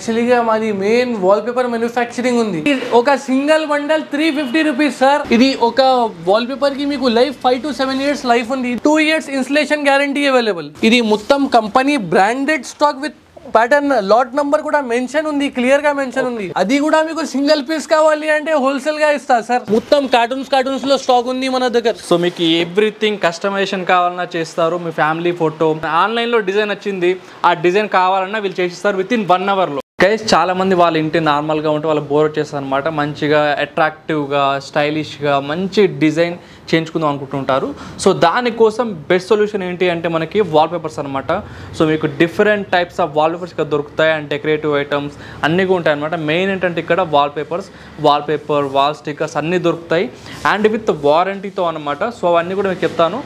యాక్చువల్గా మాది main wall paper manufacturing ఉంది. ఒక సింగిల్ బండల్ 350 రూపీస్ సార్. ఇది ఒక వాల్ పేపర్ కి మీకు లైఫ్ 5 to 7 years లైఫ్ ఉంది. 2 years ఇన్స్టలేషన్ గ్యారంటీ అవైలబుల్. ఇది మొత్తం company branded stock with pattern lot number కూడా మెన్షన్ ఉంది, క్లియర్ గా మెన్షన్ ఉంది. అది కూడా మీకు సింగిల్ పీస్ కావాలి అంటే హోల్సేల్ గా ఇస్తా సార్. మొత్తం కార్టూన్స్ లో స్టాక్ ఉంది మన దగ్గర. సో మీకు ఎవ్రీథింగ్ కస్టమైజేషన్ కావాలన్నా చేస్తారు. మీ ఫ్యామిలీ ఫోటో ఆన్లైన్ లో డిజైన్ వచ్చింది, ఆ డిజైన్ కావాలన్నా వీళ్ళు చేసిస్తారు విత్ ఇన్ 1 hour లో. గైస్ చాలా మంది వాళ్ళ ఇంటి నార్మల్గా ఉంటే వాళ్ళు బోర్ వచ్చేస్తారు అనమాట. మంచిగా అట్రాక్టివ్గా స్టైలిష్గా మంచి డిజైన్ చేయించుకుందాం అనుకుంటుంటారు. సో దానికోసం బెస్ట్ సొల్యూషన్ ఏంటి అంటే మనకి వాల్ పేపర్స్ అనమాట. సో మీకు different types of wall papers ఇక్కడ దొరుకుతాయి అండ్ డెకరేటివ్ ఐటమ్స్ అన్నీ ఉంటాయి అనమాట. మెయిన్ ఏంటంటే ఇక్కడ వాల్ పేపర్ వాల్ స్టిక్కర్స్ అన్నీ దొరుకుతాయి అండ్ విత్ వారంటీతో అనమాట. సో అవన్నీ కూడా మీకు చెప్తాను.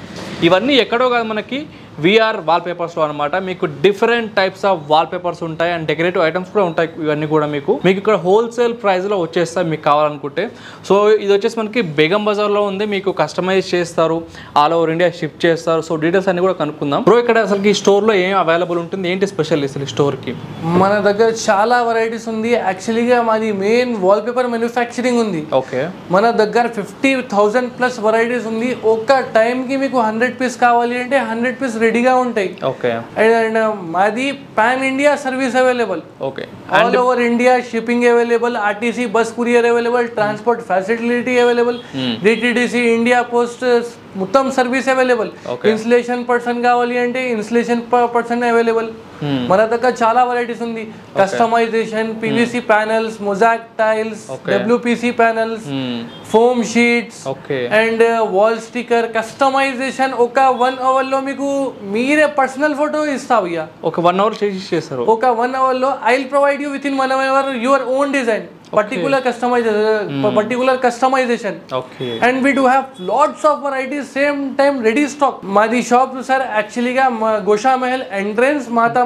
ఇవన్నీ ఎక్కడో కాదు, మనకి విఆర్ వాల్ పేపర్స్లో అనమాట. మీకు different types of wall papers ఉంటాయి అండ్ డెకరేటివ్ ఐటమ్స్ కూడా ఉంటాయి. ఇవన్నీ కూడా మీకు ఇక్కడ హోల్సేల్ ప్రైస్లో వచ్చేస్తాయి మీకు కావాలనుకుంటే. సో ఇది వచ్చేసి మనకి బేగం బజార్లో ఉంది. మీకు కస్టమైజ్ చేస్తారు, ఆల్ ఓవర్ ఇండియా షిప్ చేస్తారు. సో డీటెయిల్స్ అన్ని కూడా కనుక్కుందాం. బ్రో ఇక్కడ అసలు ఈ స్టోర్లో ఏం అవైలబుల్ ఉంటుంది, ఏంటి స్పెషల్ ఈ స్టోర్కి? మన దగ్గర చాలా వెరైటీస్ ఉంది. యాక్చువల్గా మాది మెయిన్ వాల్ పేపర్ మ్యానుఫ్యాక్చరింగ్ ఉంది. ఓకే, మన దగ్గర 50,000+ వెరైటీస్ ఉంది. ఒక టైంకి మీకు 100 పీస్ కావాలి అంటే 100 పీస్ రెడీగా ఉంటాయి. ఓకే, అండ్ మాది pan India service available. Okay, all over India shipping available, RTC bus courier available, transport facility available, DTDC India post మొత్తం సర్వీస్ అవైలబుల్. ఇన్స్టలేషన్ పర్సన్ కావాలి అంటే ఇన్స్టలేషన్ పర్సన్ అవైలబుల్. మన దగ్గర చాలా వెరైటీస్ ఉంది. Customisation, PVC panels, mosaic tiles, WPC panels, foam sheets and wall sticker customisation. ఒక 1 hour లో మీకు మీరే పర్సనల్ ఫోటో ఇస్తావు. ఒక 1 hour చేస్తారు. ఒక 1 hour లో I will provide you with in 1 hour your own design, particular customization. Okay. And we do have lots of varieties, same time ready stock. Madi shop sir actually ga Gosha Mahal entrance Mata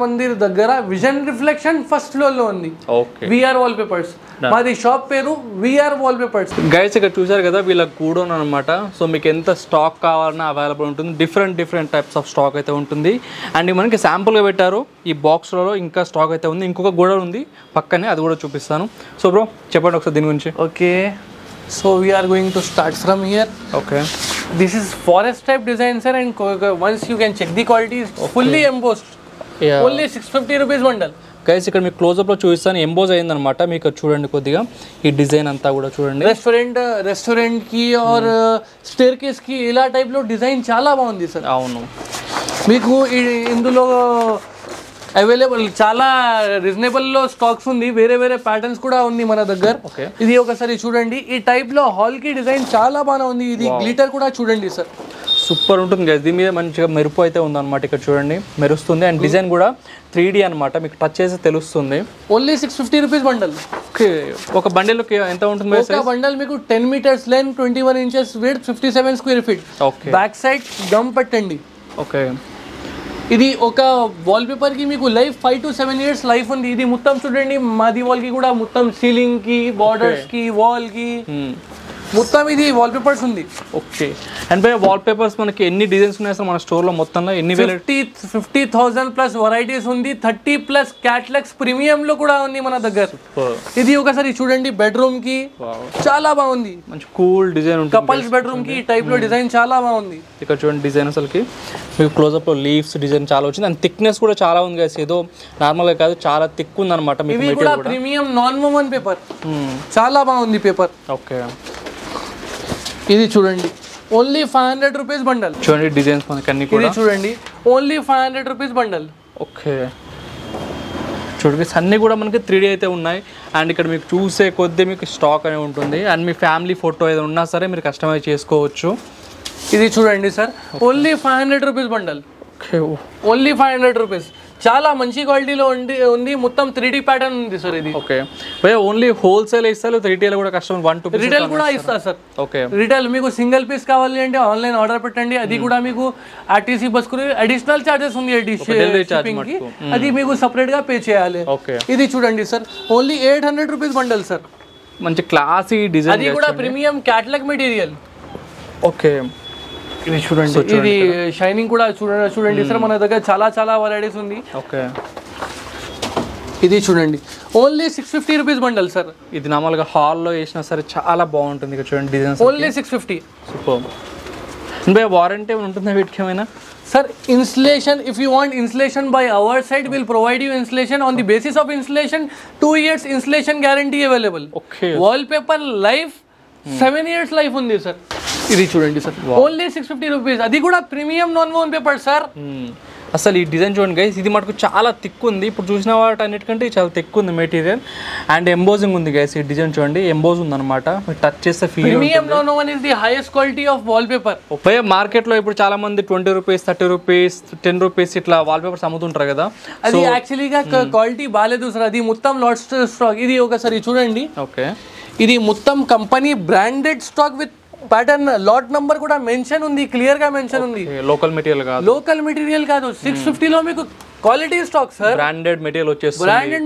Mandir daggara Vision Reflection first floor lo undi. Okay. VR wallpapers. మాది shop పేరు VR wall papers. Guys ఇక్కడ చూసారు కదా వీళ్ళ గూడౌన్ అనమాట. So మీకు ఎంత stock కావాలన్నా అవైలబుల్ ఉంటుంది. డిఫరెంట్ టైప్స్ ఆఫ్ స్టాక్ అయితే ఉంటుంది. అండ్ మనకి శాంపుల్గా పెట్టారు ఈ బాక్స్లలో. ఇంకా స్టాక్ అయితే ఉంది. ఇంకొక గూడౌన్ ఉంది పక్కనే, అది కూడా చూపిస్తాను. సో బ్రో చెప్పండి ఒకసారి దీని గురించి. Okay, so we are going to start from here. Okay, this is forest type design sir. And once you can check the quality, fully embossed, only 650 rupees bundle. Guys ఇక్కడ మీకు క్లోజ్అప్లో చూపిస్తాను. ఎంబోజ్ అయిందనమాట. మీకు చూడండి కొద్దిగా ఈ డిజైన్ అంతా కూడా చూడండి. రెస్టారెంట్ కి ఆర్ స్టేర్ కేస్ కి ఇలా టైప్ లో డిజైన్ చాలా బాగుంది సార్. అవును, మీకు ఇందులో అవైలబుల్ చాలా రీజనబుల్ లో స్టాక్స్ ఉంది. వేరే ప్యాటర్న్స్ కూడా ఉంది మన దగ్గర. ఇది ఒకసారి చూడండి. ఈ టైప్ లో హాల్ కి డిజైన్ చాలా బాగా ఉంది. ఇది గ్లిటర్ కూడా చూడండి సార్, సూపర్ ఉంటుంది కదా. దీని మీద మంచిగా మెరుపు అయితే ఉందన్నమాట. ఇక్కడ చూడండి మెరుస్తుంది. అండ్ డిజైన్ కూడా 3D అనమాట. మీకు టచ్ చేసి తెలుస్తుంది. Only 650 rupees bundle. ఓకే, ఒక బండిల్కి ఎంత ఉంటుంది? ఒక బండల్ మీకు 10 meters length, 21 inches width, 57 square feet. Okay, back side gum పెట్టండి. ఓకే, ఇది ఒక వాల్ పేపర్ కి మీకు లైఫ్ 5 to 7 years లైఫ్ ఉంది. ఇది మొత్తం చూడండి మాది వాల్ కి కూడా మొత్తం సీలింగ్ కి, బార్డర్స్ కి, వాల్ కి మొత్తం ఇది వాల్ పేపర్స్ ఉంది. Okay, and by wall papers మనకి ఎన్ని డిజైన్స్ ఉన్నాయి సార్ మన స్టోర్ లో? మొత్తంలో ఎన్ని 50,000+ వెరైటీస్ ఉంది. 30+ క్యాటలాగ్స్ ప్రీమియం లో కూడా ఉంది మన దగ్గర. ఇది ఒకసారి చూడండి. బెడ్రూమ్ కి చాలా బాగుంది. మంచి కూల్ డిజైన్ ఉంటుంది. కపుల్స్ బెడ్రూమ్ కి టైప్ లో డిజైన్ చాలా బాగుంది. ఇక్కడ చూడండి డిజైన్ అసలుకి మీకు క్లోజ్అప్ లో లీవ్స్ డిజైన్ చాలా వచ్చింది. అండ్ థిక్నెస్ కూడా చాలా ఉంది కదా. ఏదో నార్మల్ గా కాదు, చాలా థిక్ ఉంది అనమాట. ఇవి కూడా ప్రీమియం నాన్ వుమన్ పేపర్, చాలా బాగుంది పేపర్. ఓకే, ఇది చూడండి. Only 500 rupees bundle. చూడండి డిజైన్స్ మనకి అన్ని కూడా. ఇది చూడండి ఓన్లీ 500 రూపీస్ బండల్. ఓకే, చూడండి అన్నీ కూడా మనకి 3D అయితే ఉన్నాయి. అండ్ ఇక్కడ మీకు చూసే కొద్దీ మీకు స్టాక్ అనేది ఉంటుంది. అండ్ మీ ఫ్యామిలీ ఫోటో ఏదో ఉన్నా సరే మీరు కస్టమైజ్ చేసుకోవచ్చు. ఇది చూడండి sir, only 500 rupees bundle. Okay, only 500 rupees. చాలా మంచి క్వాలిటీలో ఉంది. మొత్తం 3D ప్యాటర్న్ ఉంది సార్ ఇది. ఓకే, ఓన్లీ హోల్సేల్ ఇస్తారు, రిటైల్ కూడా కస్టమర్ 1 to 2 రిటైల్ కూడా ఇస్తా సార్. ఓకే, రిటైల్ మీకు సింగిల్ పీస్ కావాలి అంటే ఆన్లైన్ ఆర్డర్ పెట్టండి. అది కూడా మీకు ఆర్టీసీ బస్ కు అడిషనల్ చార్జెస్ ఉంది షిప్పింగ్ కి, అది మీకు సపరేట్ గా పే చేయాలి. ఓకే, ఇది చూడండి sir, only 800 rupees bundle sir. మంచి క్లాసీ డిజైన్, అది కూడా ప్రీమియం క్యాటలాగ్ మెటీరియల్. ఓకే, ఇది చూడండి. ఇది షైనింగ్ కూడా చూడండి సార్. మన దగ్గర చాలా వెరైటీస్ ఉంది. ఓకే, ఇది చూడండి ఓన్లీ 650 రూపీస్ బండల్ సార్. ఇది నార్మల్గా హాల్లో వేసినా సరే చాలా బాగుంటుంది. ఇక్కడ చూడండి డిజైన్స్ ఓన్లీ 650. సూపర్. వారంటీ ఉంటుందా వీటికి ఏమైనా? Sir, installation, if you want installation by our side, we'll provide you installation. On the basis of installation, 2 years installation guarantee available. Okay. Wallpaper life, 7 years life undi sir. ఇది చూడండి sir, only 650 rupees. అది కూడా premium non వోన్ paper sir. అసలు ఈ design చూడండి guys, ఇది మటుకు చాలా థిక్ ఉంది. ఇప్పుడు చూసిన వాటి అన్నిటికంటే చాలా థిక్ ఉంది మెటీరియల్. అండ్ ఎంబోజింగ్ ఉంది గైస్. ఈ డిజైన్ చూడంండి, ఎంబోజ్ ఉంది అనమాట. టచ్ చేస్తే feel. Premium non వోన్ is the highest quality of wall paper. మార్కెట్లో ఇప్పుడు చాలా మంది 20 రూపీస్, 30 రూపీస్, 10 రూపీస్ ఇట్లా వాల్ పేపర్స్ అమ్ముతుంటారు కదా. అది యాక్చువల్లీగా క్వాలిటీ బాగాలేదు సార్. అది మొత్తం లాట్ స్టాక్. ఇది ఒకసారి చూడండి. ఓకే, ఇది మొత్తం company branded stock with pattern. Lot number కూడా మెన్షన్ ఉంది, క్లియర్ గా మెన్షన్ ఉంది. లోకల్ మెటీరియల్ కాదు, లోకల్ మెటీరియల్ కాదు. 650 లో మీకు quality stock sir. Branded material వచ్చేస్తుంది. Branded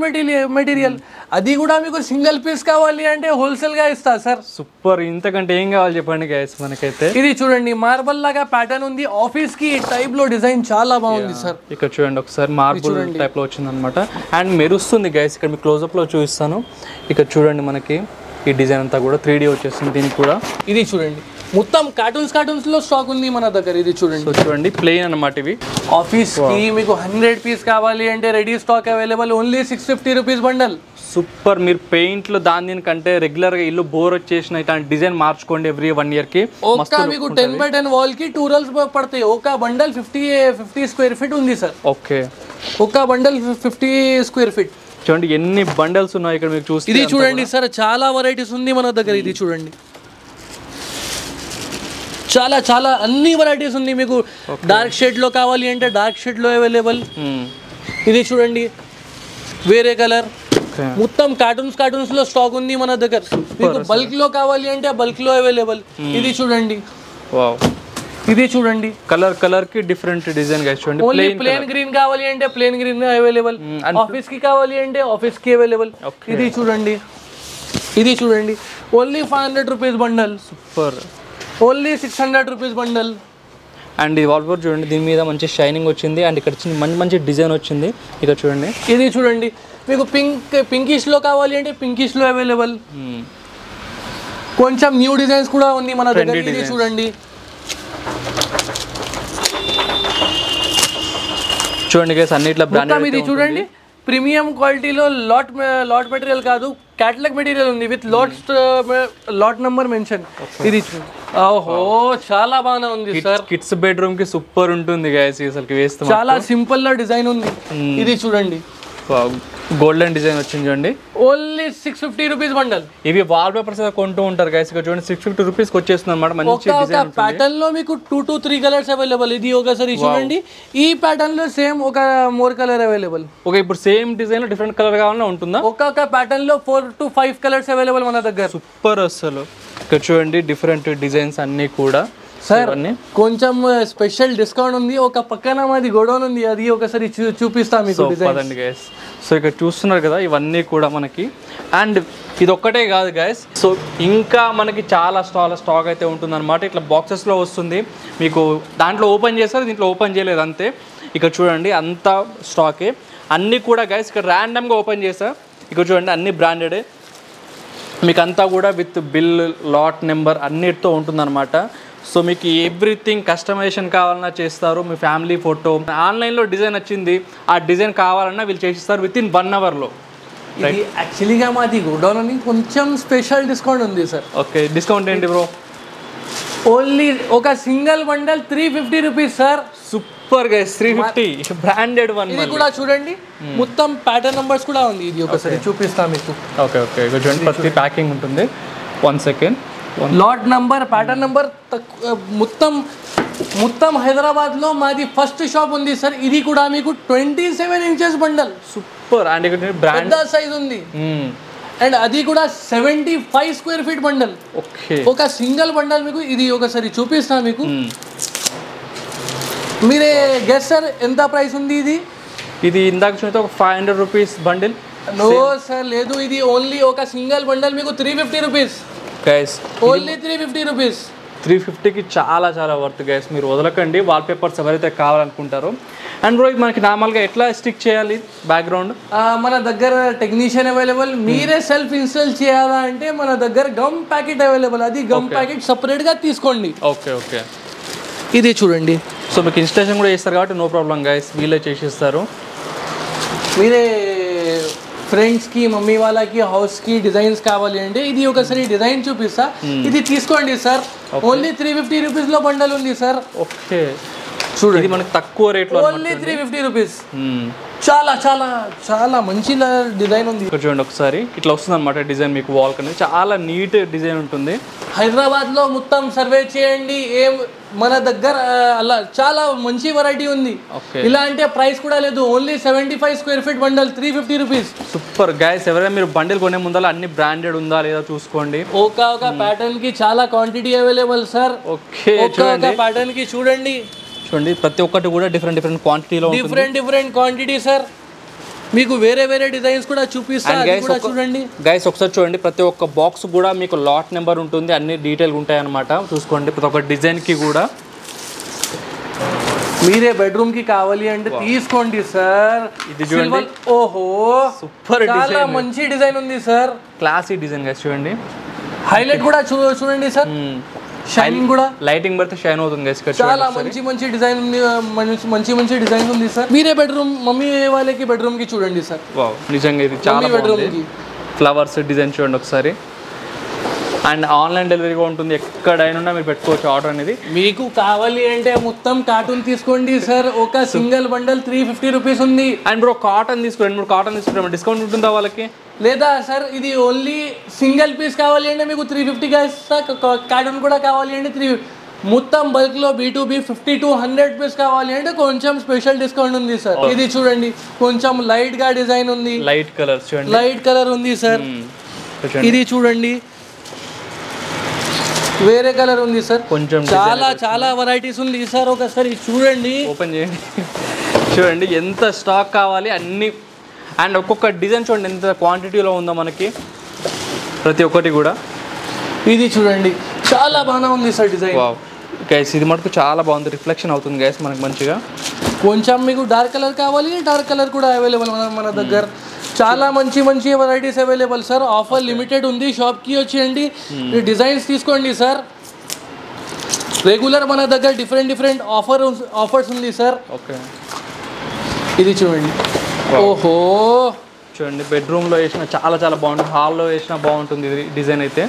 material. అది కూడా మీకు సింగిల్ పీస్ కావాలి అంటే హోల్సేల్ గా ఇస్తా సార్. సూపర్. ఇంతకంటే ఏం కావాలి చెప్పండి గైస్ మనకైతే. ఇది చూడండి, మార్బల్ లాగా ప్యాటర్న్ ఉంది. ఆఫీస్ కి టైప్ లో డిజైన్ చాలా బాగుంది సార్. ఇక్కడ చూడండి ఒకసారి, మార్బుల్ టైప్ లో వచ్చింది అనమాట. అండ్ మెరుస్తుంది గైస్. ఇక్కడ మీకు క్లోజ్అప్ లో చూపిస్తాను. ఇక్కడ చూడండి, మనకి ఈ డిజైన్ అంతా కూడా 3D వచ్చేస్తుంది దీనికి కూడా. ఇది చూడండి, మొత్తం కార్టూన్స్ లో స్టాక్ ఉంది మన దగ్గర. ఇది చూడండి, చూడండి ప్లెయిన్ అన్నమాట ఇవి. ఆఫీస్ కి మీకు 100 పీస్ కావాలి అంటే ready stock available. Only 650 rupees bundle. Super. మీరు పెయింట్లు దీనికంటే రెగ్యులర్ గా ఇల్లు బోర్ వచ్చేసిన ఇట్లాంటి డిజైన్ మార్చుకోండి ఎవ్రీ 1 year కి. మీకు 10x10 వాల్ కి 2 rolls పడతాయి. ఒక బండల్ 50 స్క్వేర్ ఫీట్ ఉంది సార్. ఓకే, ఒక బండల్ 50 స్క్వేర్ ఫీట్. చూడండి ఎన్ని బండల్స్ ఉన్నాయి ఇక్కడ మీకు చూస్తే. ఇది చూడండి సార్, చాలా వెరైటీస్ ఉంది మన దగ్గర. ఇది చూడండి, చాలా చాలా అన్ని వెరైటీస్ ఉంది. మీకు డార్క్ షేడ్ లో కావాలి అంటే డార్క్ షేడ్ లో అవైలబుల్. ఇది చూడండి, వేరే కలర్. మొత్తం కార్టూన్స్ లో స్టాక్ ఉంది మన దగ్గర. మీకు బల్క్ లో కావాలి అంటే బల్క్ లో అవైలబుల్. ఇది చూడండి, ఇది చూడండి, కలర్ కి డిఫరెంట్ డిజైన్ గా చూడండి. ఓన్లీ ప్లేన్ గ్రీన్ కావాలి అంటే ప్లేన్ గ్రీన్ అవైలబుల్. ఆఫీస్ కి కావాలి అంటే ఆఫీస్ కి అవైలబుల్. ఇది చూడండి, ఇది చూడండి, only 500 rupees bundle. Super. Only 600 rupees bundle. And ఈ వాల్పేపర్ చూడండి, దీని మీద మంచి షైనింగ్ వచ్చింది. అండ్ ఇక్కడ మంచి డిజైన్ వచ్చింది. ఇక్కడ చూడండి, ఇది చూడండి, మీకు పింకిష్ లో కావాలి అంటే పింకిష్ లో అవైలబుల్. కొంచెం న్యూ డిజైన్స్ కూడా ఉంది మన దగ్గర. ఇది చూడండి, చూడండి గైస్, అన్నిట్లా బ్రాండెడ్. ఇది చూడండి, ప్రీమియం క్వాలిటీలో లాట్ మెటీరియల్ కాదు, క్యాటలాగ్ మెటీరియల్ ఉంది విత్ లాట్ నెంబర్ మెన్షన్. ఇది ఓహో, చాలా బాగా ఉంది సార్. కిడ్స్ బెడ్రూమ్ కి సూపర్ ఉంటుంది గైస్. అసలు వేస్తాం, చాలా సింపుల్ గా డిజైన్ ఉంది. ఇది చూడండి, గోల్డెన్ డిజైన్ వచ్చింది చూడండి. Only 650 rupees bundle. ఇవి వాల్ పేపర్స్ కొంటూ ఉంటారు గైస్. ఇక్కడ చూడండి 650 రూపీస్ వచ్చేస్తుంది అనమాట. మంచి డిజైన్ ప్యాటర్న్ లో మీకు 2 to 3 కలర్స్ అవైలబుల్. ఇది ఒకసారి చూడండి, ఈ ప్యాటర్న్ లో సేమ్ ఒక మోర్ కలర్ అవైలబుల్. ఓకే, ఇప్పుడు సేమ్ డిజైన్ లో డిఫరెంట్ కలర్ కావాలన్నా ఉంటుందా? ఒక్కొక్క ప్యాటర్న్ లో 4 to 5 కలర్స్ అవైలబుల్ మన దగ్గర. సూపర్. అసలు ఇక్కడ చూడండి డిఫరెంట్ డిజైన్స్ అన్ని కూడా. సార్ కొంచెం స్పెషల్ డిస్కౌంట్ ఉంది. ఒక పక్కన మాది గోడౌన్ ఉంది, అది ఒకసారి చూపిస్తా మీకు. సో ఇక్కడ చూస్తున్నారు కదా, ఇవన్నీ కూడా మనకి. అండ్ ఇది ఒక్కటే కాదు గైస్, సో ఇంకా మనకి చాలా స్టాక్ అయితే ఉంటుంది అనమాట. ఇట్లా బాక్సెస్లో వస్తుంది మీకు. దాంట్లో ఓపెన్ చేస్తారు, దీంట్లో ఓపెన్ చేయలేదు అంతే. ఇక్కడ చూడండి అంతా స్టాకే. అన్నీ కూడా గైస్ ఇక్కడ ర్యాండమ్గా ఓపెన్ చేస్తారు. ఇక్కడ చూడండి అన్ని బ్రాండెడే. మీకు అంతా కూడా విత్ బిల్, లాట్ నెంబర్ అన్నిటితో ఉంటుందన్నమాట. సో మీకు ఎవ్రీథింగ్ కస్టమైజేషన్ కావాలన్నా చేస్తారు. మీ ఫ్యామిలీ ఫోటో, ఆన్లైన్లో డిజైన్ వచ్చింది, ఆ డిజైన్ కావాలన్నా వీళ్ళు చేసిస్తారు విత్-ఇన్ 1 hour. ఇది యాక్చువల్లీగా మాది గోడౌన్ అని కొంచెం స్పెషల్ డిస్కౌంట్ ఉంది సార్. ఓకే, డిస్కౌంట్ ఏంటి బ్రో? ఓన్లీ ఒక single bundle 350 rupees sir. Super guys, 350 branded one. ఇది కూడా చూడండి, మొత్తం ప్యాటర్న్ నంబర్స్ కూడా ఉంది. ఇది ఒకసారి చూపిస్తా మీకు. ఓకే, చూడండి ప్రతి ప్యాకింగ్ ఉంటుంది. 1 second. Lot number, pattern number మొత్తం హైదరాబాద్ లో మాది ఫస్ట్ షాప్ ఉంది సార్. ఇది కూడా మీకు 27 inches బండల్. సూపర్. అండ్ ఇక్కడ బ్రాండ్ సైజ్ ఉంది. అండ్ అది కూడా 75 స్క్వేర్ ఫీట్ బండల్. ఓకే, ఒక సింగిల్ బండల్ మీకు. ఇది ఒకసారి చూపిస్తా మీకు. మీరే గెస్ సార్ ఎంత ప్రైస్ ఉంది ఇది? ఇది ఇందాక చూస్తే ఒక 500 రూపీస్ బండిల్. నో సార్, లేదు. ఇది ఓన్లీ ఒక సింగిల్ బండల్ మీకు 350 రూపీస్. Guys only 350 rupees. 350కి చాలా చాలా వర్త్ గైస్, మీరు వదలకండి వాల్పేపర్స్ ఎవరైతే కావాలనుకుంటారో. అండ్ బ్రో మనకి నార్మల్గా ఎట్లా స్టిక్ చేయాలి బ్యాక్గ్రౌండ్? మన దగ్గర టెక్నీషియన్ అవైలబుల్. మీరే సెల్ఫ్ ఇన్స్టాల్ చేయాలా అంటే మన దగ్గర గమ్ ప్యాకెట్ అవైలబుల్, అది గమ్ ప్యాకెట్ సపరేట్గా తీసుకోండి. ఓకే ఓకే, ఇది చూడండి. సో మీకు ఇన్స్టాలేషన్ కూడా చేస్తారు కాబట్టి నో ప్రాబ్లం గైస్, వీళ్ళే చేసేస్తారు. మీరే ఫ్రెండ్స్కి మమ్మీ వాళ్ళకి హౌస్కి డిజైన్స్ కావాలి అంటే ఇది ఒకసారి డిజైన్ చూపిస్తా, ఇది తీసుకోండి సార్. ఓన్లీ 350 రూపీస్లో బండల్ ఉంది సార్. ఓకే చూడండి, మనకి తక్కువ రేట్లో ఓన్లీ 350 రూపీస్. చాలా చాలా చాలా మంచి డిజైన్ ఉంది. చూడండి ఒకసారి ఇట్లా వస్తుంది అనమాట డిజైన్, మీకు వాల్ అనేది చాలా నీట్ డిజైన్ ఉంటుంది. హైదరాబాద్లో మొత్తం సర్వే చేయండి, మన దగ్గర అలా చాలా మంచి వెరైటీ ఉంది. ఇలా అంటే ప్రైస్ కూడా లేదు, only 75 square feet bundle 350 rupees. Super guys, ఎవరైనా మీరు బండిల్ కొనే ముందర అన్ని బ్రాండెడ్ ఉందా లేదా చూసుకోండి. ఒక ప్యాటర్న్ కి చాలా క్వాంటిటీ అవైలబుల్ సార్. ఓకే ఒక ప్యాటర్న్ కి చూడండి ప్రతి ఒక్కటి కూడా డిఫరెంట్ క్వాంటిటీలో డిఫరెంట్ క్వాంటిటీ సార్. మీకు వేరే వేరే డిజైన్స్ కూడా చూపిస్తాను, చూడండి గైస్ ఒకసారి చూడండి. ప్రతి ఒక్క బాక్స్ కూడా మీకు లాట్ నెంబర్ ఉంటుంది, అన్ని డీటెయిల్ ఉంటాయి అన్నమాట. చూసుకోండి ప్రతి ఒక్క డిజైన్ కి కూడా. మీరే బెడ్రూమ్ కి కావాలి అంటే తీసుకోండి సార్. ఇది చూడండి, ఓహో సూపర్, చాలా మంచి డిజైన్ ఉంది సార్. క్లాసీ డిజైన్ గైస్ చూడండి. హైలైట్ కూడా చూడండి సార్, షైనింగ్ కూడా లైటింగ్ పడితే షైన్ అవుతుంది గైస్. చాలా మంచి డిజైన్ ఉంది, మంచి డిజైన్ ఉంది సార్. మీరే బెడ్రూమ్ మమ్మీ వాళ్ళకి బెడ్రూమ్ కి చూడండి సార్. వావ్ నిజంగా ఇది చాలా బాగుంది. ఫ్లవర్స్ డిజైన్ చూడండి ఒకసారి. అండ్ ఆన్లైన్ డెలివరీ కూడా ఉంటుంది, ఎక్కడైనా మీరు పెట్టుకోవచ్చు ఆర్డర్ అనేది. మీకు కావాలి అంటే మొత్తం కార్టూన్ తీసుకోండి సార్. ఒక సింగిల్ బండల్ 350 రూపీస్ ఉంది. అండ్ బ్రో కాటన్ తీసుకోండి, మీరు కాటన్ తీసుకుంటే డిస్కౌంట్ ఉంటుందా వాళ్ళకి? లేదా సార్ ఇది ఓన్లీ సింగిల్ పీస్ కావాలి అంటే మీకు 350గా ఇస్తా. కార్టూన్ కూడా కావాలి అంటే మొత్తం బల్క్ లో B2B 50 to 100 పీస్ కావాలి అంటే కొంచెం స్పెషల్ డిస్కౌంట్ ఉంది సార్. ఇది చూడండి కొంచెం లైట్ గా డిజైన్ ఉంది, లైట్ కలర్ చూడండి, లైట్ కలర్ ఉంది సార్. ఇది చూడండి వేరే కలర్ ఉంది సార్. కొంచెం చాలా వెరైటీస్ ఉంది సార్. ఒకసారి చూడండి, ఓపెన్ చేయండి, చూడండి ఎంత స్టాక్ కావాలి అన్ని. అండ్ ఒక్కొక్క డిజైన్ చూడండి ఎంత క్వాంటిటీలో ఉందో మనకి ప్రతి ఒక్కటి కూడా. ఇది చూడండి చాలా బాగా ఉంది సార్ డిజైన్. వావ్ గైస్ ఇది మటుకు చాలా బాగుంది, రిఫ్లెక్షన్ అవుతుంది గైస్ మనకి మంచిగా. కొంచెం మీకు డార్క్ కలర్ కావాలి, డార్క్ కలర్ కూడా అవైలబుల్ మన దగ్గర. చాలా మంచి varieties available sir. Offer limited ఉంది, షాప్కి వచ్చేయండి డిజైన్స్ తీసుకోండి సార్. రెగ్యులర్ మన దగ్గర డిఫరెంట్ ఆఫర్స్ ఉంది సార్. ఓకే ఇది చూడండి, ఓహో చూడండి బెడ్రూమ్లో వేసిన చాలా బాగుంటుంది, హాల్లో వేసినా బాగుంటుంది. ఇది డిజైన్ అయితే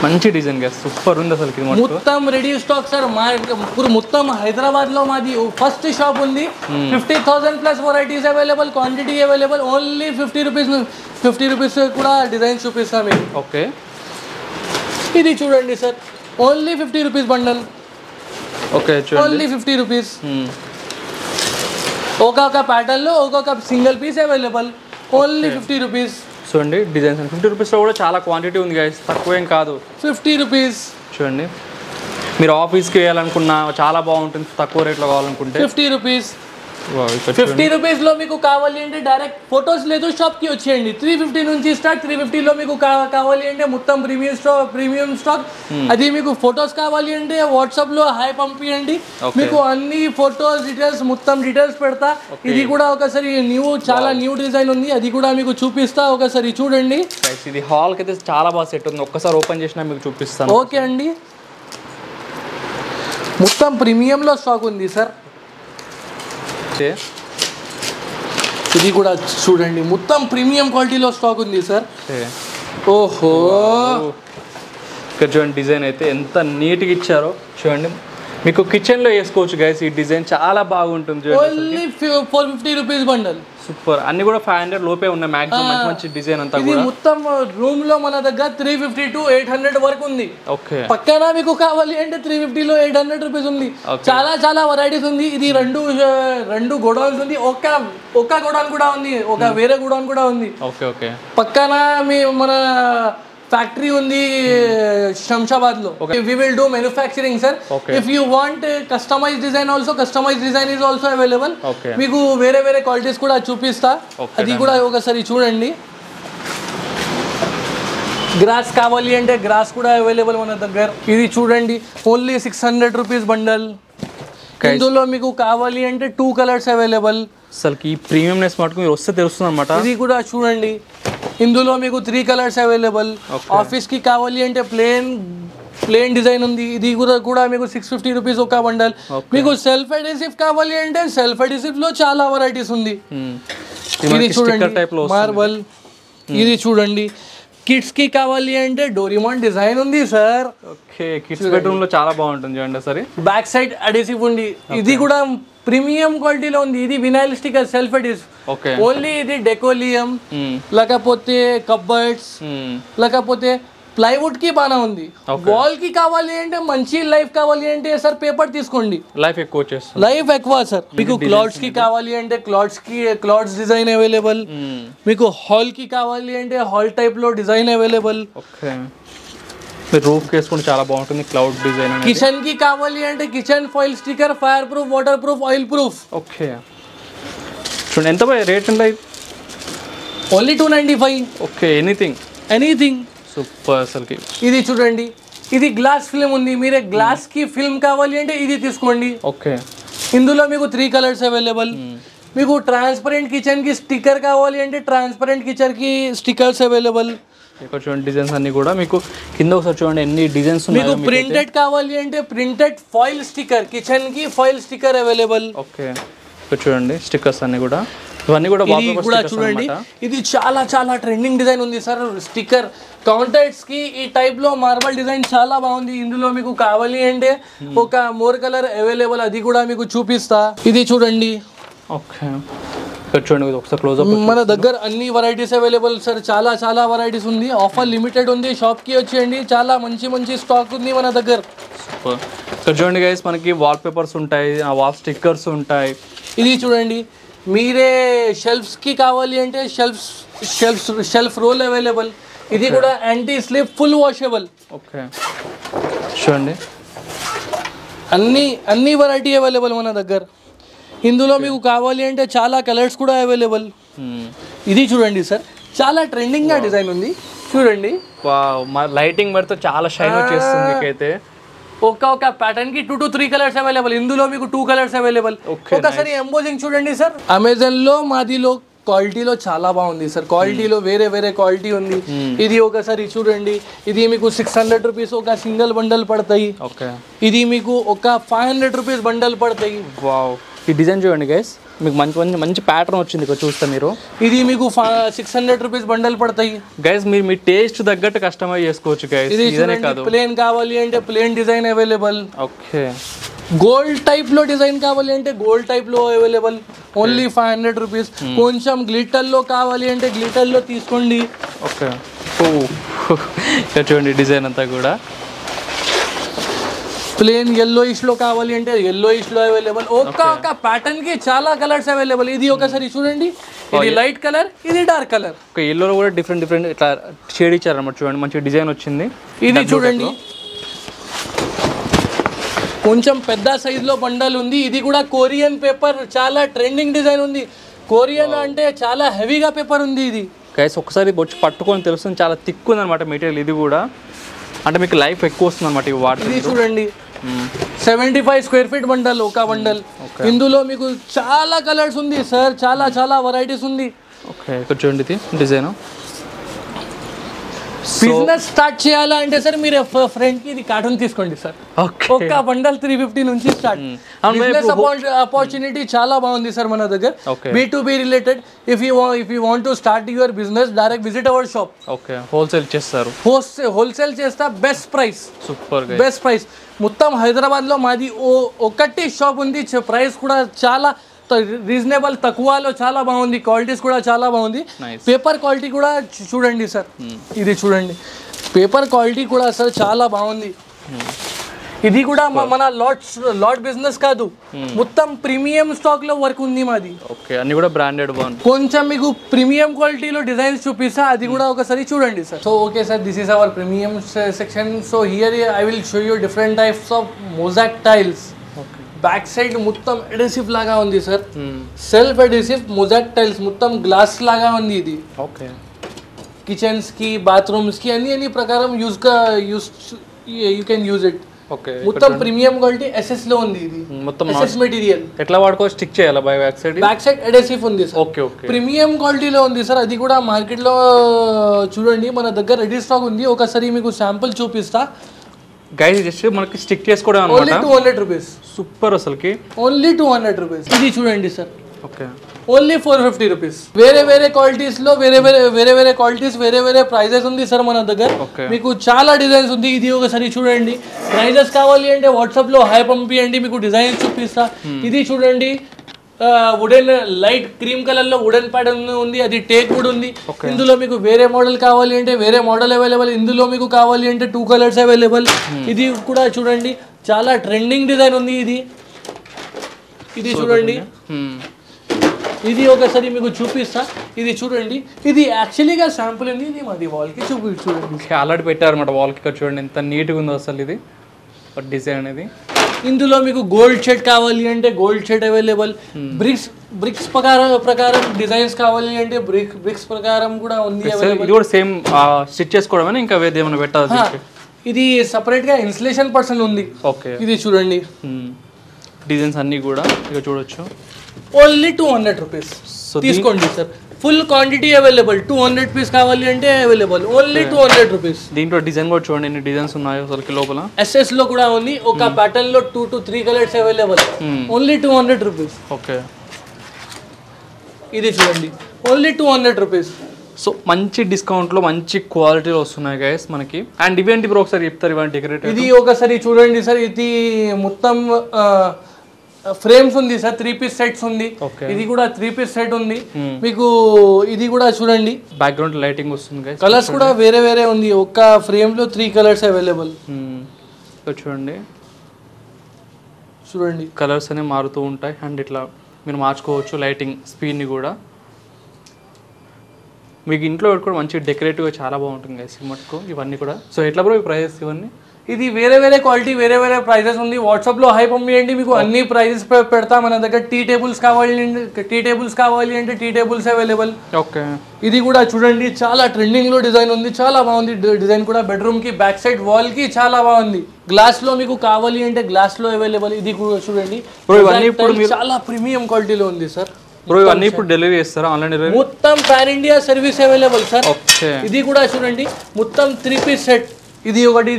మంచి డిజైన్ గా సూపర్ ఉంది అసలు. మొత్తం రెడీ స్టాక్ సార్. మొత్తం హైదరాబాద్ లో మాది ఫస్ట్ షాప్ ఉంది. 50,000 plus varieties available, quantity available. Only 50 rupees కూడా డిజైన్ చూపిస్తాం మీకు. ఓకే ఇది చూడండి sir, only 50 rupees bundle. Okay only 50 rupees. ఒక్కొక్క ప్యాటర్న్ లో ఒక్కొక్క single piece available, only 50 rupees. చూడండి డిజైన్స్ 50 రూపీస్లో కూడా చాలా క్వాంటిటీ ఉంది గైస్, తక్కువేం కాదు. 50 రూపీస్ చూడండి. మీరు ఆఫీస్కి వేయాలనుకున్నా చాలా బాగుంటుంది, తక్కువ రేట్లో కావాలనుకుంటే 50 రూపీస్. 50 రూపీస్లో మీకు కావాలి అంటే డైరెక్ట్ ఫొటోస్ లేదు షాప్కి వచ్చేయండి. 350 నుంచి స్టార్ట్. 350లో మీకు కావాలి అంటే మొత్తం ప్రీమియం స్టాక్. అది మీకు ఫొటోస్ కావాలి అంటే వాట్సాప్లో హాయ్ పంపించండి, మీకు అన్ని ఫొటోస్ డీటెయిల్స్ మొత్తం డీటెయిల్స్ పెడతా. ఇది కూడా ఒకసారి చాలా న్యూ డిజైన్ ఉంది, అది కూడా మీకు చూపిస్తా. ఒకసారి చూడండి. ఇది హాల్కి అయితే చాలా బాగా సెట్ ఉంది, ఒక్కసారి ఓపెన్ చేసినా మీకు చూపిస్తాను. ఓకే అండి, మొత్తం ప్రీమియంలో స్టాక్ ఉంది సార్. ఇది కూడా చూడండి, మొత్తం ప్రీమియం క్వాలిటీలో స్టాక్ ఉంది సార్. ఓహో ఇక్కడ చూడండి డిజైన్ అయితే ఎంత నీట్గా ఇచ్చారో చూడండి. మీకు కిచెన్లో వేసుకోవచ్చు గైస్, ఈ డిజైన్ చాలా బాగుంటుంది. Only 450 rupees bundle. సూపర్. అన్ని కూడా 500 లోపే ఉన్నాయి మాక్సిమం. మంచి డిజైన్ అంతా కూడా. మొత్తం రూమ్ లో మన దగ్గర 350 to 800 వరకు ఉంది. ఓకే పక్కన మీకు కావాలి అంటే 350లో 800 రూపీస్ ఉంది. చాలా వెరైటీస్ ఉంది. ఇది రెండు గోడౌన్స్ ఉంది, ఒక గోడౌన్ కూడా ఉంది, ఒక వేరే గోడౌన్ కూడా ఉంది. ఓకే ఓకే పక్కన మన ఫ్యాక్టరీ ఉంది శంషాబాద్ లో. We will do manufacturing sir. If you want customise design also, customise design is also available. మీకు వేరే క్వాలిటీస్ కూడా చూపిస్తా, అది కూడా ఒకసారి చూడండి. గ్రాస్ కావాలి అంటే గ్రాస్ కూడా అవైలబుల్ మన దగ్గర. ఇది చూడండి ఓన్లీ 600 రూపీస్ బండల్. ఇందులో మీకు కావాలి అంటే 2 కలర్స్ అవైలబుల్. అసలుకి ఈ ప్రీమియంనెస్ మటుకు మీరు వస్తే తెలుస్తుంది అనమాట. ఇది కూడా చూడండి ఇందులో మీకు 3 కలర్స్ అవైలబుల్. ఆఫీస్ కి కావాలి అంటే ప్లేన్ డిజైన్ ఉంది. ఇది కూడా మీకు 650 రూపీస్ ఒక బండల్. మీకు సెల్ఫ్ అడెసివ్ కావాలి అంటే సెల్ఫ్ అడెసివ్ లో చాలా వెరైటీస్ ఉంది. ఇది చూడండి మార్బల్. ఇది చూడండి కిడ్స్ కి కావాలి అంటే డోరేమాన్ డిజైన్ ఉంది సార్. ఓకే, కిడ్స్ బెడ్రూమ్ లో చాలా బాగుంటుంది చూడండి. సరే బ్యాక్ సైడ్ అడెసివ్ ఉంది. ఇది కూడా ప్రీమియం క్వాలిటీలో ఉంది. ఇది vinyl sticker self adhesive. Okay, only ఇది డెకోలియం లేకపోతే కబర్డ్స్ లేకపోతే ప్లైవుడ్ కి బాగా ఉంది. వాల్ కి కావాలి అంటే మంచి లైఫ్ కావాలి అంటే సార్ పేపర్ తీసుకోండి, లైఫ్ ఎక్కువ చేస్తుంది. లైఫ్ ఎక్కువ సార్. మీకు క్లాత్స్ కి కావాలి అంటే క్లాత్స్ డిజైన్ అవైలబుల్. మీకు హాల్ కి కావాలి అంటే హాల్ టైప్ లో డిజైన్ అవైలబుల్. ఓకే, రూఫ్ వేసుకుంటే చాలా బాగుంటుంది క్లౌడ్ డిజైన్. కిచెన్ కి కావాలి అంటే kitchen foil sticker, fire proof, water proof, oil proof. Okay చూడండి ఎంత రేట్ ఎంత? ఓన్లీ 295. ఓకే, ఎనీథింగ్ సూపర్ అసలుకి. ఇది చూడండి ఇది గ్లాస్ ఫిల్మ్ ఉంది. మీరే గ్లాస్ కి ఫిల్మ్ కావాలి అంటే ఇది తీసుకోండి. ఓకే, ఇందులో మీకు 3 కలర్స్ అవైలబుల్. మీకు ట్రాన్స్పరెంట్ కిచెన్ కి స్టిక్కర్ కావాలి అంటే ట్రాన్స్పరెంట్ కిచెన్ కి స్టిక్కర్స్ అవైలబుల్. ఇక్కడ చూడండి డిజైన్స్ అన్ని కూడా మీకు కింద ఒకసారి చూడండి ఎన్ని డిజైన్స్ ఉన్నాయి. మీకు ప్రింటెడ్ కావాలి అంటే ప్రింటెడ్ ఫాయిల్ స్టిక్కర్, కిచెన్ కి ఫాయిల్ స్టిక్కర్ అవైలబుల్. ఓకే, ఇక్కడ చూడండి స్టిక్కర్స్ అన్ని కూడా, ఇవన్నీ కూడా చూడండి. ఇది చాలా ట్రెండింగ్ డిజైన్ ఉంది సార్. స్టిక్కర్ కౌంటర్స్ కి ఈ టైప్ లో మార్బల్ డిజైన్ చాలా బాగుంది. ఇందులో మీకు కావాలి అంటే ఒక మోర్ కలర్ అవైలబుల్, అది కూడా మీకు చూపిస్తా. ఇది చూడండి. ఓకే, చూడండి ఒకసారి క్లోజ్ అప్. మన దగ్గర అన్ని వెరైటీస్ అవైలబుల్ సార్. చాలా వెరైటీస్ ఉంది. ఆఫర్ లిమిటెడ్ ఉంది. షాప్ కి వచ్చేయండి, చాలా మంచి స్టాక్ ఉంది మన దగ్గర. సూపర్. ఇక్కడ చూడండి గైస్ మనకి వాల్ పేపర్స్ ఉంటాయి, వాల్ స్టిక్కర్స్ ఉంటాయి. ఇది చూడండి మీరే షెల్ఫ్స్ కి కావాలి అంటే షెల్ఫ్ రోల్ అవైలబుల్. ఇది కూడా anti slip full washable. Okay చూడండి అన్ని వెరైటీ అవైలబుల్ మన దగ్గర. ఇందులో మీకు కావాలి అంటే చాలా కలర్స్ కూడా అవైలబుల్. ఇది చూడండి సార్ చాలా ట్రెండింగ్ గా డిజైన్ ఉంది చూడండి. లైటింగ్ పెడితే చాలా షైన్ వచ్చేస్తుంది మీకైతే. ఒక ప్యాటర్న్ కి 2 to 3 కలర్స్ అవైలబుల్. ఇందులో మీకు 2 కలర్స్ అవైలబుల్. ఒకసారి ఎంబోజింగ్ చూడండి సార్. అమెజాన్ లో మాదిలో క్వాలిటీలో చాలా బాగుంది సార్. క్వాలిటీలో వేరే క్వాలిటీ ఉంది. ఇది ఒకసారి చూడండి. ఇది మీకు 600 రూపీస్ ఒక సింగిల్ బండల్ పడతాయి. ఇది మీకు ఒక 500 రూపీస్ బండల్ పడతాయి. వావ్, ఈ డిజైన్ చూడండి గైస్, మీకు మంచి ప్యాటర్న్ వచ్చింది ఇక్కడ చూస్తే మీరు. ఇది మీకు 600 రూపీస్ బండల్ పడతాయి గైస్. మీరు మీ టేస్ట్ తగ్గట్టు కస్టమైజ్ చేసుకోవచ్చు గైస్. ఇదే కాదు, ప్లేన్ కావాలి అంటే plane design available. Okay, gold type లో డిజైన్ కావాలి అంటే గోల్డ్ టైప్ లో అవైలబుల్. Only 500 rupees. కొంచెం గ్లిటర్ లో కావాలి అంటే గ్లిటర్ లో తీసుకోండి. ఓకే, చూడండి డిజైన్ అంతా కూడా. ప్లేన్ yellowish లో కావాలి అంటే yellowish లో అవైలబుల్. ఒక ప్యాటర్న్ కి చాలా కలర్స్ అవైలబుల్. ఇది ఒకసారి చూడండి. ఇది లైట్ కలర్, ఇది డార్క్ కలర్. ఒక yellow లో కూడా డిఫరెంట్ ఇట్లా షేడ్ ఇచ్చారు అన్నమాట. చూడండి మంచి డిజైన్ వచ్చింది. ఇది చూడండి కొంచెం పెద్ద సైజ్ లో బండల్ ఉంది. ఇది కూడా కొరియన్ పేపర్, చాలా ట్రెండింగ్ డిజైన్ ఉంది. కొరియన్ అంటే చాలా హెవీగా పేపర్ ఉంది. ఇది గైస్ ఒకసారి వచ్చి పట్టుకొని తెలుస్తుంది, చాలా థిక్ ఉంది అనమాట మెటీరియల్. ఇది కూడా అంటే మీకు లైఫ్ ఎక్కువ వస్తుంది అనమాట ఈ వాటర్. ఇది చూడండి 75 స్క్వేర్ ఫీట్ బండల్, ఒక బండల్. ఇందులో మీకు చాలా కలర్స్ ఉంది సార్. చాలా వెరైటీస్ ఉంది. ఓకే, ఇక్కడ చూడండి ఇది డిజైన్. బిజినెస్ స్టార్ట్ చేయాలంటే సార్ మీరు ఫ్రెండ్ కి ఇది కార్టూన్ తీసుకోండి సార్. ఒక్క బండల్ 350 నుంచి స్టార్ట్. బిజినెస్ ఆపర్చునిటీ చాలా బాగుంది సార్ మన దగ్గర. B2B related. If you want to start your business direct visit our shop. Okay, wholesale చేస్తారు. హోల్సేల్ చేస్తా. Best price. Super, best price. మొత్తం హైదరాబాద్ లో మాది ఒకటి షాప్ ఉంది. ప్రైస్ కూడా చాలా రీజనబుల్, తక్కువలో చాలా బాగుంది. క్వాలిటీస్ కూడా చాలా బాగుంది. పేపర్ క్వాలిటీ కూడా చూడండి సార్. ఇది చూడండి పేపర్ క్వాలిటీ కూడా సార్ చాలా బాగుంది. ఇది కూడా మన లాట్ బిజినెస్ కాదు, మొత్తం ప్రీమియం స్టాక్ లో వర్క్ ఉంది మాది. ఓకే, అన్ని కూడా బ్రాండెడ్ వన్. కొంచెం మీకు ప్రీమియం క్వాలిటీలో డిజైన్స్ చూపిస్తా, అది కూడా ఒకసారి చూడండి sir. So okay sir, this is our premium section. So here I will show you different types of mosaic tiles. Back side మొత్తం అడెసివ్ లాగా ఉంది sir. Self adhesive mosaic tiles మొత్తం గ్లాస్ లాగా ఉంది ఇది. ఓకే, కిచెన్స్ కి bathrooms కి అన్ని ప్రకారం use you can use it. Okay, మొత్తం ప్రీమియం క్వాలిటీ ఎస్ఎస్ లో ఉంది. ఇది మొత్తం ఎస్ఎస్ మెటీరియల్. ఎట్లా వాడుకో స్టిక్ చేయాలా బ్యాక్ సైడ్ అడెసివ్ ఉంది సార్. ఓకే ఓకే, ప్రీమియం క్వాలిటీలో ఉంది సార్. అది కూడా మార్కెట్ లో చూడండి, మన దగ్గర రెడీ స్టాక్ ఉంది. ఒకసారి మీకు శాంపుల్ చూపిస్తా గైస్. జస్ట్ మనకి స్టిక్ చేసుకోవడం అన్నమాట. Only 200 rupees. సూపర్ అసలుకి, ఓన్లీ 200 రూపీస్. ఇది చూడండి సార్, ఓకే, ఓన్లీ 450 రూపీస్. వేరే క్వాలిటీస్ లో వేరే క్వాలిటీస్ వేరే ప్రైజెస్ ఉంది సార్ మన దగ్గర. మీకు చాలా డిజైన్స్ ఉంది. ఇది ఒకసారి చూడండి. ప్రైజెస్ కావాలి అంటే వాట్సాప్ లో హాయ్ పంపియండి, మీకు డిజైన్ చూపిస్తా. ఇది చూడండి, వుడెన్ లైట్ క్రీమ్ కలర్ లో వుడెన్ ప్యాటర్న్ ఉంది. అది టేక్ వుడ్ ఉంది. ఇందులో మీకు వేరే మోడల్ కావాలి అంటే వేరే మోడల్ అవైలబుల్. ఇందులో మీకు కావాలి అంటే 2 కలర్స్ అవైలబుల్. ఇది కూడా చూడండి, చాలా ట్రెండింగ్ డిజైన్ ఉంది. ఇది చూడండి, ఇది ఒకసారి మీకు చూపిస్తా. ఇది చూడండి, ఇది యాక్చువల్లీగా శాంపుల్ ఉంది. ఇది మాది వాల్ కి చూడండి, ఆల్రెడీ పెట్టారన్నమాట వాల్ కి. చూడండి ఎంత నీట్గా ఉందో అసలు ఇది డిజైన్ అనేది. ఇందులో మీకు గోల్డ్ షెడ్ కావాలి అంటే గోల్డ్ షెడ్ అవైలబుల్. బ్రిక్స్ ప్రకారం డిజైన్స్ కావాలి అంటే బ్రిక్స్ ప్రకారం కూడా ఉంది. ఇది కూడా సేమ్ స్టిచ్ చేసుకోవడమేనా, ఇంకా వేరే ఏమైనా పెట్టాలి? ఇది సపరేట్ గా ఇన్స్టలేషన్ పర్సన్ ఉంది. ఓకే, ఇది చూడండి, డిజైన్స్ అన్ని కూడా ఇక చూడొచ్చు. ఓన్లీ 200 రూపీస్ తీసుకోండి sir. Full quantity available. 200 piece కావాలి అంటే అవైలబుల్. Only 200 rupees. దీంట్లో డిజైన్ కూడా చూడండి, ఎన్ని డిజైన్స్ ఉన్నాయో అసలు లోపల. ఎస్ఎస్ లో కూడా ఉంది. ఒక ప్యాటర్న్ లో 2 to 3 colours available. Only 200 rupees. Okay, ఇది చూడండి, ఓన్లీ 200 రూపీస్. సో మంచి డిస్కౌంట్ లో మంచి క్వాలిటీలో వస్తున్నాయి గైస్ మనకి. అండ్ ఇవేంటి బ్రో ఒకసారి చెప్తారు ఇవాంటి డెకరేట్? ఇది ఒకసారి చూడండి సార్, ఇది మొత్తం ఫ్రేమ్స్ ఉంది సార్. 3 పీస్ సెట్స్ ఉంది. ఇది కూడా 3 పీస్ సెట్ ఉంది మీకు. ఇది కూడా చూడండి, బ్యాక్గ్రౌండ్ లైటింగ్ వస్తుంది గైస్. కలర్స్ కూడా వేరే ఉంది. ఒక ఫ్రేమ్ లో 3 కలర్స్ అవైలబుల్. చూడండి కలర్స్ అనేవి మారుతూ ఉంటాయి. అండ్ ఇట్లా మీరు మార్చుకోవచ్చు లైటింగ్ స్పీడ్ ని కూడా. మీకు ఇంట్లో పెట్టుకోవడం మంచి డెకరేటివ్ గా చాలా బాగుంటుంది గైస్ మటుకు ఇవన్నీ కూడా. సో ఎట్లా బ్రో ఈ ప్రైజెస్ ఇవన్నీ? ఇది వేరే క్వాలిటీ వేరే ప్రైజెస్ ఉంది. వాట్సాప్ లో హై పంపియండి, మీకు అన్ని ప్రైజెస్ పెడతా. మన దగ్గర టీ టేబుల్స్ కావాలి అంటే టీ టేబుల్స్ అవైలబుల్. ఓకే, ఇది కూడా చూడండి, చాలా ట్రెండింగ్ లో డిజైన్ ఉంది. చాలా బాగుంది డిజైన్ కూడా. బెడ్రూమ్ కి బ్యాక్ సైడ్ వాల్ కి చాలా బాగుంది. గ్లాస్ లో మీకు కావాలి అంటే గ్లాస్ లో అవైలబుల్. ఇది కూడా చూడండి, చాలా ప్రీమియం క్వాలిటీలో ఉంది సార్. బ్రో ఇవన్నీ ఇప్పుడు డెలివరీ చేస్తారా? ఆన్లైన్ డెలివరీ మొత్తం pan India service available sir. ఇది కూడా చూడండి, మొత్తం 3 పీస్ సెట్. ఇది ఒకటి.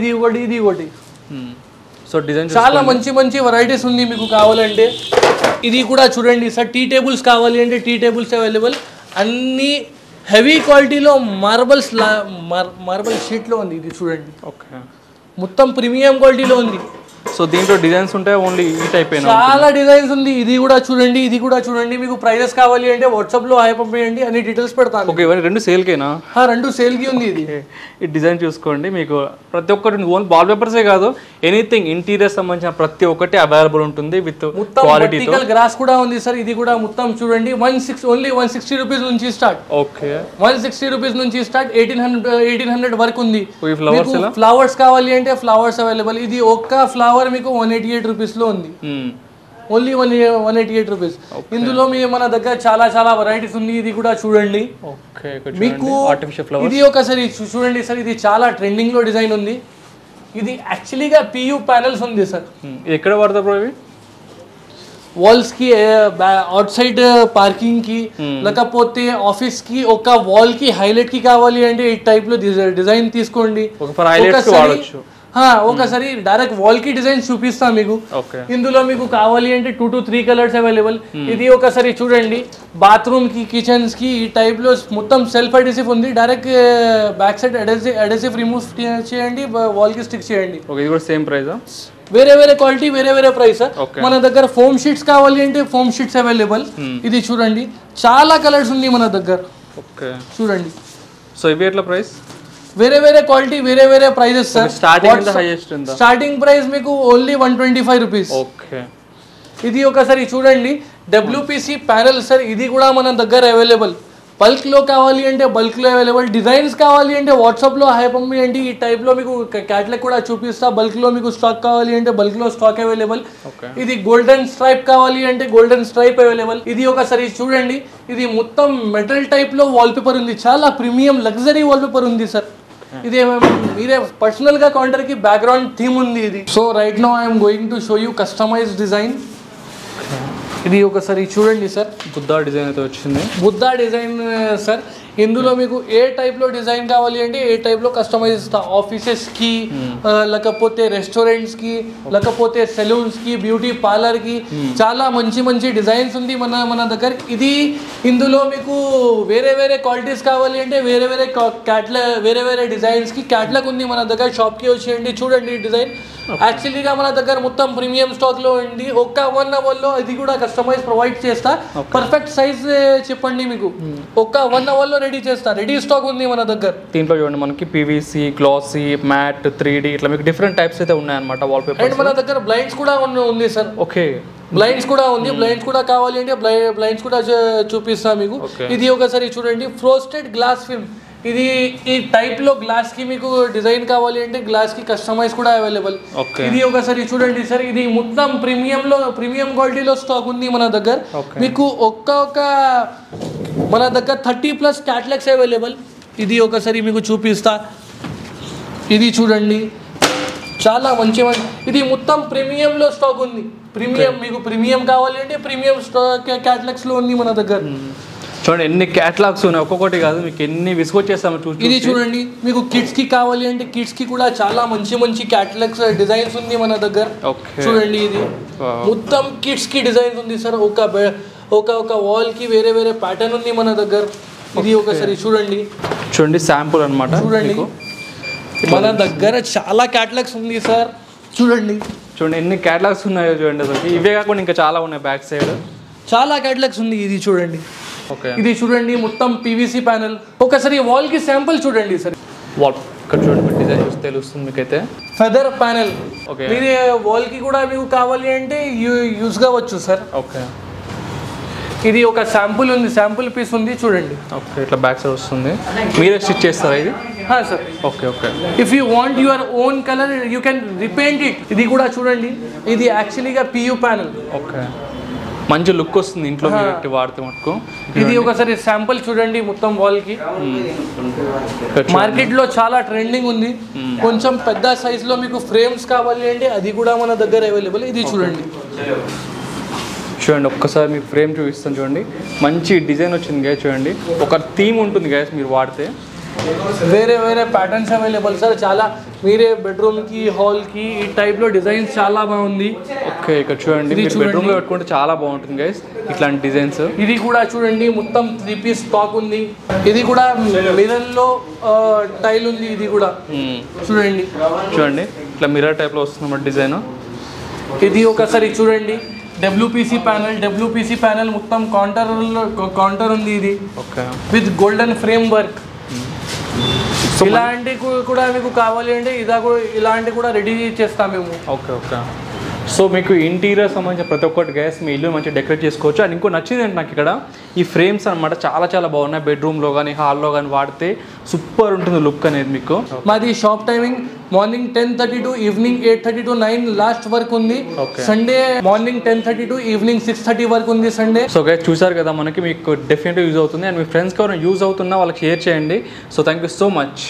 సో డిజైన్ చాలా మంచి వెరైటీస్ ఉంది మీకు కావాలంటే. ఇది కూడా చూడండి సార్, టీ టేబుల్స్ కావాలి అంటే టీ టేబుల్స్ అవైలబుల్. అన్ని హెవీ క్వాలిటీలో మార్బల్ షీట్ లో ఉంది. ఇది చూడండి, ఓకే, మొత్తం ప్రీమియం క్వాలిటీలో ఉంది. సో దీంట్లో డిజైన్స్ ఉంటాయి ఓన్లీ ఈ టైప్? చాలా డిజైన్స్ ఉంది. ఇది కూడా చూడండి, మీకు ప్రైజెస్ కావాలి అంటే వాట్సాప్ లో హాయ్ పంపియండి, అన్ని డీటెయిల్స్ పెడతాను. ఓకే, ఇవన్నీ రెండు సేల్ కేనా? రెండు సేల్ కి ఉంది. ఇది ఈ డిజైన్ చూసుకోండి, మీకు ప్రతి ఒక్కటి ఓన్లీ వాల్ పేపర్సే కాదు, ఎనీథింగ్ ఇంటీరియర్ సంబంధించిన ప్రతి ఒక్కటి అవైలబుల్ ఉంటుంది విత్ క్వాలిటీతో. గ్రాస్ కూడా ఉంది సార్. ఇది కూడా మొత్తం చూడండి, ఓన్లీ 160 రూపీస్ నుంచి స్టార్ట్. ఓకే, 160 రూపీస్ నుంచి స్టార్ట్. 1800 వరకు ఉంది. ఫ్లవర్స్ కావాలి అంటే ఫ్లవర్స్ అవైలబుల్. ఇది ఒక్క ఫ్లవర్ మీకు 188 రూపీస్ లో ఉంది. Only 188 rupees. ఇందులో మన దగ్గర చాలా వెరైటీస్ ఉంది. ఇది కూడా చూడండి, మీకు ఇది ఒకసారి చూడండి సార్. ఇది చాలా ట్రెండింగ్ లో డిజైన్ ఉంది. ఇది యాక్చువల్లీగా PU ప్యానల్స్ ఉంది సార్. ఎక్కడ వాడతారు బ్రో ఇవి? వాల్స్ కి, అవుట్ సైడ్ పార్కింగ్ కి, లేకపోతే ఆఫీస్ కి, ఒక వాల్ కి హైలైట్ కి కావాలి అంటే ఈ టైప్ లో డిజైన్ తీసుకోండి. ఒకసారి డైరెక్ట్ వాల్ కి డిజైన్ చూపిస్తా మీకు. ఇందులో మీకు కావాలి అంటే 2 to 3 కలర్స్ అవైలబుల్. ఇది ఒకసారి చూడండి, బాత్రూమ్ కి, కిచెన్స్ కి ఈ టైప్ లో మొత్తం సెల్ఫ్ అడెసివ్ ఉంది. Direct back side adhesive remove చేయండి, వాల్ కి స్టిక్ చేయండి. Same price. వేరే క్వాలిటీ వేరే ప్రైస్. మన దగ్గర ఫోమ్ షీట్స్ కావాలి అంటే ఫోమ్ షీట్స్ అవైలబుల్. ఇది చూడండి, చాలా కలర్స్ ఉంది మన దగ్గర. చూడండి, సో ఇవి ఎట్లా ప్రైస్? వేరే క్వాలిటీ వేరే ప్రైజెస్ సార్. స్టార్టింగ్ ప్రైస్ మీకు ఓన్లీ 125 రూపీస్. ఓకే, ఇది ఒకసారి చూడండి, WPC ప్యానల్ సార్. ఇది కూడా మన దగ్గర అవైలబుల్. బల్క్ లో కావాలి అంటే బల్క్ లో అవైలబుల్, డిజైన్స్ కావాలి అంటే వాట్సాప్ లో హై పంపి అంటే ఈ టైప్ లో మీకు క్యాటలాగ్ కూడా చూపిస్తా. బల్క్ లో మీకు స్టాక్ కావాలి అంటే బల్క్ లో స్టాక్ అవైలబుల్. ఇది గోల్డెన్ స్ట్రైప్ కావాలి అంటే గోల్డెన్ స్ట్రైప్ అవైలబుల్. ఇది ఒకసారి చూడండి, ఇది మొత్తం మెటల్ టైప్ లో వాల్ పేపర్ ఉంది, చాలా ప్రీమియం లగ్జరీ వాల్ పేపర్ ఉంది సార్. ఇది మీరే పర్సనల్ గా కౌంటర్ కి బ్యాక్గ్రౌండ్ థీమ్ ఉంది ఇది. So right now I'm going to show you customise design. ఇది ఒకసారి చూడండి సార్, బుద్ధా డిజైన్ అయితే వచ్చింది. Buddha design sir. ఇందులో మీకు ఏ టైప్ లో డిజైన్ కావాలి అంటే ఏ టైప్ లో కస్టమైజ్ ఇస్తా. ఆఫీసెస్ కి, లేకపోతే రెస్టారెంట్స్ కి, లేకపోతే సెలూన్స్ కి, బ్యూటీ పార్లర్ కి చాలా మంచి మంచి డిజైన్స్ ఉంది మన దగ్గర. ఇది ఇందులో మీకు వేరే వేరే క్వాలిటీస్ కావాలి అంటే వేరే వేరే క్యాటలాగ్, వేరే వేరే డిజైన్స్ కి క్యాటలాగ్ ఉంది మన దగ్గర. షాప్ కి వచ్చేయండి, చూడండి డిజైన్. యాక్చువల్లీగా మన దగ్గర మొత్తం ప్రీమియం స్టాక్ లో ఉంది. ఒక్క 1 hour లో ఇది కూడా కస్టమైజ్ ప్రొవైడ్ చేస్తా. పర్ఫెక్ట్ సైజ్ చెప్పండి మీకు, ఒక్క 1 hour లో రెడీ చేస్తా. రెడీ స్టాక్ ఉంది మన దగ్గర. దీంట్లో చూడండి మనకి పీవీసీ, గ్లాసీ, మ్యాట్, 3D ఇట్లా మీకు డిఫరెంట్ టైప్స్ అయితే ఉన్నాయన్నమాట వాల్ పేపర్. అండ్ మన దగ్గర బ్లైండ్స్ కూడా ఉంది సార్. ఓకే, బ్లైండ్స్ కూడా ఉంది. బ్లైండ్స్ కూడా కావాలి అంటే బ్లైండ్స్ కూడా చూపిస్తా మీకు. ఇది ఒకసారి చూడండి, ఫ్రోస్టెడ్ గ్లాస్ ఫిల్మ్. ఇది ఈ టైప్ లో గ్లాస్ కి మీకు డిజైన్ కావాలి అంటే గ్లాస్ కి కస్టమైజ్ కూడా అవైలబుల్. ఇది ఒకసారి చూడండి సార్, ఇది మొత్తం ప్రీమియం క్వాలిటీలో స్టాక్ ఉంది మన దగ్గర. మీకు ఒక్క మన దగ్గర 30+ క్యాటలాగ్స్ అవైలబుల్. ఇది ఒకసారి మీకు చూపిస్తా. ఇది చూడండి, చాలా మంచి ఇది మొత్తం ప్రీమియంలో స్టాక్ ఉంది. మీకు ప్రీమియం కావాలి అంటే ప్రీమియం స్టాక్ క్యాటలాగ్స్ లో ఉంది మన దగ్గర. చూడండి ఎన్ని క్యాటలాగ్స్ ఉన్నాయి, ఒక్కొక్కటి కాదు మీకు ఎన్ని విసుకొచ్చేస్తాము. ఇది చూడండి, మీకు కిడ్స్ కి కావాలి అంటే కిడ్స్ కి కూడా చాలా మంచి క్యాటలాగ్స్ డిజైన్స్ ఉంది మన దగ్గర. చూడండి, ఇది మొత్తం కిడ్స్ కి డిజైన్స్ ఉంది సార్. ఒక వాల్ కి వేరే వేరే ప్యాటర్న్ ఉంది మన దగ్గర. ఇది ఒకసారి చూడండి శాంపుల్ అన్నమాట. చూడండి మన దగ్గర చాలా క్యాటలాగ్స్ ఉంది సార్. చూడండి ఎన్ని క్యాటలాగ్స్ ఉన్నాయో చూడండి. అసలు ఇవే కాకుండా ఇంకా చాలా ఉన్నాయి, బ్యాక్ సైడ్ చాలా క్యాటలాగ్స్ ఉంది. ఇది చూడండి, ఇది చూడండి మొత్తం పీవీసీ ప్యానెల్. ఒకసారి వాల్ కి శాంపుల్ చూడండి సార్. వాల్ ఇక్కడ చూడండి, డిజైన్ చూస్తే తెలుస్తుంది మీకైతే. ఫెదర్ ప్యానెల్ మీరు వాల్ కి కూడా మీకు కావాలి అంటే యూజ్ కావచ్చు సార్. ఓకే, ఇది ఒక శాంపుల్ ఉంది, శాంపుల్ పీస్ ఉంది చూడండి. ఓకే, ఇట్లా బ్యాక్ సైడ్ వస్తుంది. మీరే స్టిచ్ చేస్తారా ఇది? Sir. Okay. If you want your own colour you can repaint it. ఇది కూడా చూడండి, ఇది యాక్చువల్లీగా పియూ ప్యానెల్. ఓకే, మంచి లుక్ వస్తుంది ఇంట్లో పెట్టి వాడితే మటుకు. ఇది ఒకసారి శాంపుల్ చూడండి మొత్తం వాల్ కి. మార్కెట్ లో చాలా ట్రెండింగ్ ఉంది. కొంచెం పెద్ద సైజ్ లో మీకు ఫ్రేమ్స్ కావాలి అంటే అది కూడా మన దగ్గర అవైలబుల్. ఇది చూడండి ఒక్కసారి మీకు ఫ్రేమ్ చూపిస్తాను చూడండి. మంచి డిజైన్ వచ్చింది గైస్. చూడండి ఒక థీమ్ ఉంటుంది గైస్ మీరు వాడితే. వేరే వేరే ప్యాటర్న్స్ అవైలబుల్ సార్. చాలా మీరే బెడ్రూమ్ కి, హాల్ కి ఈ టైప్ లో డిజైన్స్ చాలా బాగుంది. ఓకే, ఇక్కడ చూడండి బెడ్రూమ్ లో పెట్టుకుంటే చాలా బాగుంటుంది గైస్ ఇట్లాంటి డిజైన్స్. ఇది కూడా చూడండి మొత్తం 3 piece స్టాక్ ఉంది. ఇది కూడా మిర్రర్ లో టైల్ ఉంది. ఇది కూడా చూడండి ఇట్లా మిర్రర్ టైప్ లో వస్తుంది డిజైన్. ఇది ఒకసారి చూడండి, డబ్ల్యూపీసీ ప్యానెల్ మొత్తం కౌంటర్ ఉంది. ఇది విత్ గోల్డెన్ ఫ్రేమ్ వర్క్. ఇలాంటి కూడా మీకు కావాలి అంటే ఇలాంటి కూడా రెడీ చేస్తాం మేము. ఓకే. సో మీకు ఇంటీరియర్ సంబంధించిన ప్రతి ఒక్కటి గ్యాస్ మీ ఇల్లు మంచిగా డెకరేట్ చేసుకోవచ్చు. అండ్ ఇంకో నచ్చింది అంటే నాకు ఇక్కడ ఈ ఫ్రేమ్స్ అనమాట చాలా బాగున్నాయి. బెడ్రూమ్లో కానీ హాల్లో కానీ వాడితే సూపర్ ఉంటుంది లుక్ అనేది మీకు. మాది shop timing morning 10:30 to evening 8:30 to 9 last work ఉంది. సండే మార్నింగ్ 10:30 to ఈవినింగ్ 6:30 వరకు ఉంది సండే. సో గైస్ చూసారు కదా, మనకి మీకు డెఫినెట్గా యూజ్ అవుతుంది. అండ్ మీ ఫ్రెండ్స్కి ఎవరైనా యూజ్ అవుతున్నా వాళ్ళకి షేర్ చేయండి. So thank you so much.